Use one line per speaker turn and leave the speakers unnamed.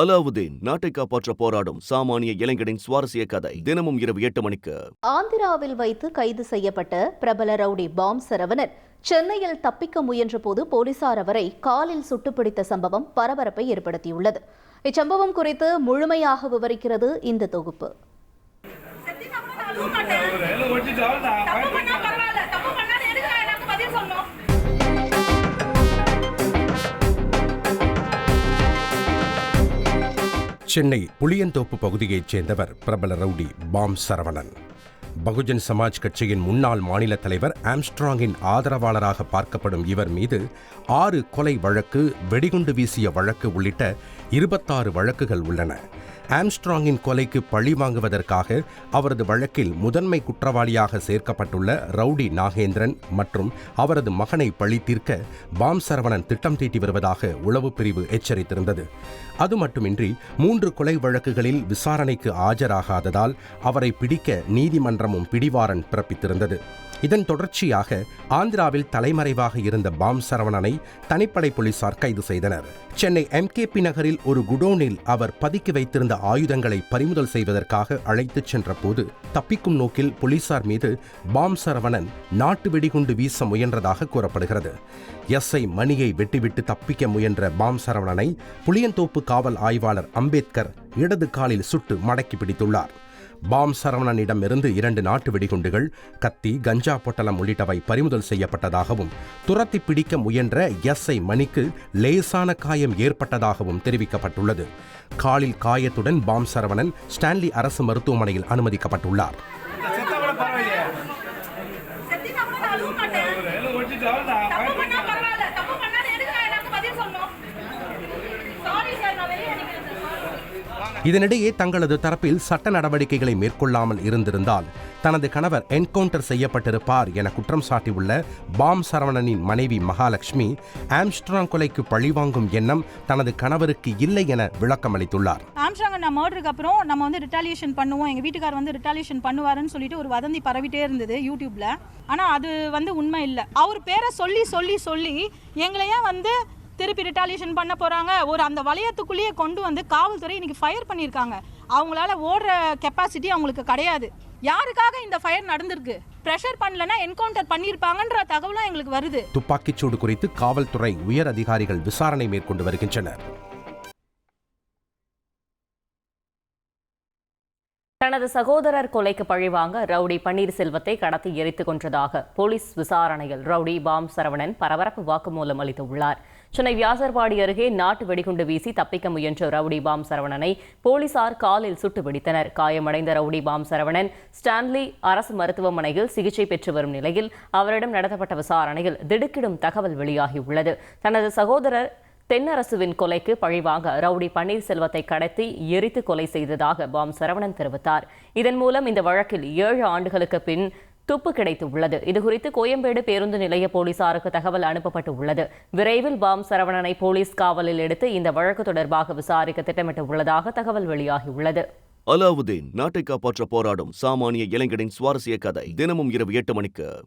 அலாவுதீன் நாட்டை காப்பாற்ற போராடும் சாமானிய இளைஞனின் சுவாரஸ்ய கதை தினமும் இரவு 8 மணிக்கு.
ஆந்திராவில் வைத்து கைது செய்யப்பட்ட பிரபல ரவுடி பாம் சரவணன் சென்னையில் தப்பிக்க முயன்ற போது போலீசார் அவரை காலில் சுட்டுப்பிடித்த சம்பவம் பரபரப்பை ஏற்படுத்தியுள்ளது. இச்சம்பவம் குறித்து முழுமையாக விவரிக்கிறது இந்த தொகுப்பு.
சென்னை புளியந்தோப்பு பகுதியைச் சேர்ந்தவர் பிரபல ரவுடி பாம் சரவணன். பகுஜன் சமாஜ் கட்சியின் முன்னாள் மாநில தலைவர் ஆம்ஸ்ட்ராங்கின் ஆதரவாளராக பார்க்கப்படும் இவர் மீது 6 கொலை வழக்கு, வெடிகுண்டு வீசிய வழக்கு உள்ளிட்ட 26 வழக்குகள் உள்ளன. ஆம்ஸ்ட்ராங்கின் கொலைக்கு பழி வாங்குவதற்காக அவரது வழக்கில் முதன்மை குற்றவாளியாக சேர்க்கப்பட்டுள்ள ரவுடி நாகேந்திரன் மற்றும் அவரது மகனை பழி தீர்க்க பாம் சரவணன் திட்டம் தீட்டி வருவதாக உளவுப் பிரிவு எச்சரித்திருந்தது. அது மட்டுமின்றி 3 கொலை வழக்குகளில் விசாரணைக்கு ஆஜராகாததால் அவரை பிடிக்க நீதிமன்றமும் பிடிவாரண்ட் பிறப்பித்திருந்தது. இதன் தொடர்ச்சியாக ஆந்திராவில் தலைமறைவாக இருந்த பாம் சரவணனை தனிப்படை போலீசார் கைது செய்தனர். சென்னை MKP நகரில் ஒரு குடோனில் அவர் பதுக்கி வைத்திருந்த ஆயுதங்களை பறிமுதல் செய்வதற்காக அழைத்துச் சென்ற போது தப்பிக்கும் நோக்கில் போலீசார் மீது பாம் சரவணன் நாட்டு வெடிகுண்டு வீச முயன்றதாக கூறப்படுகிறது. SI மணியை வெட்டிவிட்டு தப்பிக்க முயன்ற பாம் சரவணனை புளியந்தோப்பு காவல் ஆய்வாளர் அம்பேத்கர் இடது காலில் சுட்டு மடக்கி பிடித்துள்ளார். பாம் சரவணனிடமிருந்து 2 நாட்டு வெடிகுண்டுகள், கத்தி, கஞ்சா பொட்டலம் உள்ளிட்டவை பறிமுதல் செய்யப்பட்டதாகவும் துரத்தி பிடிக்க முயன்ற SI மணிக்கு லேசான காயம் ஏற்பட்டதாகவும் தெரிவிக்கப்பட்டுள்ளது. காலில் காயத்துடன் பாம் சரவணன் ஸ்டான்லி அரசு மருத்துவமனையில் அனுமதிக்கப்பட்டுள்ளார். இதனிடையே தங்களது தரப்பில் சட்ட நடவடிக்கைகளை மேற்கொள்ளாமல் இருந்திருந்தால் தனது கணவர் என்கவுண்டர் செய்யப்பட்டிருப்பார் என குற்றம் சாட்டியுள்ள பாம் சரவணனின் மனைவி மகாலட்சுமி, ஆம்ஸ்ட்ராங் கொலைக்கு பழிவாங்கும் எண்ணம் தனது கணவருக்கு இல்லை என விளக்கம் அளித்துள்ளார்.
ஆம்ஸ்ட்ராங் மர்டருக்கு அப்புறம் நம்ம ரிட்டாலியேஷன் பண்ணுவோம், எங்க வீட்டுக்கார் ரிட்டாலியேஷன் பண்ணுவாருன்னு சொல்லிட்டு ஒரு வதந்தி பரவிட்டே இருந்தது யூடியூப்ல. ஆனா அது உண்மை இல்லை. அவர் பேரை சொல்லி சொல்லி சொல்லி எங்களையே திருப்பி ரிட்டாலியேஷன் பண்ண போறாங்க. அந்த வளையத்துக்குள்ளேயே கொண்டு காவல்துறை இன்னைக்கு ஃபயர் பண்ணியிருக்காங்க. அவங்களால ஓடுற கெப்பாசிட்டி அவங்களுக்கு கிடையாது. யாருக்காக இந்த ஃபயர் நடந்திருக்கு? பிரஷர் பண்ணலனா என்கவுண்டர் பண்ணியிருப்பாங்கன்ற தகவலும் எங்களுக்கு வருது.
துப்பாக்கிச்சூடு குறித்து காவல்துறை உயர் அதிகாரிகள் விசாரணை மேற்கொண்டு வருகின்றனர்.
தனது சகோதரர் கொலைக்கு பழிவாங்க ரவுடி பன்னீர்செல்வத்தை கடத்தி எரித்துக் கொன்றதாக போலீஸ் விசாரணையில் ரவுடி பாம் சரவணன் பரபரப்பு வாக்குமூலம் அளித்துள்ளார். சென்னை வியாசர்பாடி அருகே நாட்டு வெடிகுண்டு வீசி தப்பிக்க முயன்ற ரவுடி பாம் சரவணனை போலீசார் காலில் சுட்டு வெடித்தனர். காயமடைந்த ரவுடி பாம் சரவணன் ஸ்டான்லி அரசு மருத்துவமனையில் சிகிச்சை பெற்று வரும் நிலையில் அவரிடம் நடத்தப்பட்ட விசாரணையில் திடுக்கிடும் தகவல் வெளியாகியுள்ளது. தனது சகோதரர் தென்னரசுவின் கொலைக்கு பழிவாங்க ரவுடி பன்னீர்செல்வத்தை கடத்தி எரித்து கொலை செய்ததாக பாம் சரவணன் தெரிவித்தார். இதன் மூலம் இந்த வழக்கில் 7 ஆண்டுகளுக்கு பின் துப்பு கிடைத்துள்ளது. இதுகுறித்து கோயம்பேடு பேருந்து நிலைய போலீசாருக்கு தகவல் அனுப்பப்பட்டு உள்ளது. விரைவில் பாம் சரவணனை போலீஸ் காவலில் எடுத்து இந்த வழக்கு தொடர்பாக விசாரிக்க திட்டமிட்டு உள்ளதாக தகவல் வெளியாகியுள்ளது.
அலாவுதீன் நாட்டை காப்பாற்ற போராடும் சாமானிய இளைஞனின் சுவாரஸ்ய கதை தினமும் இரவு 8 மணிக்கு.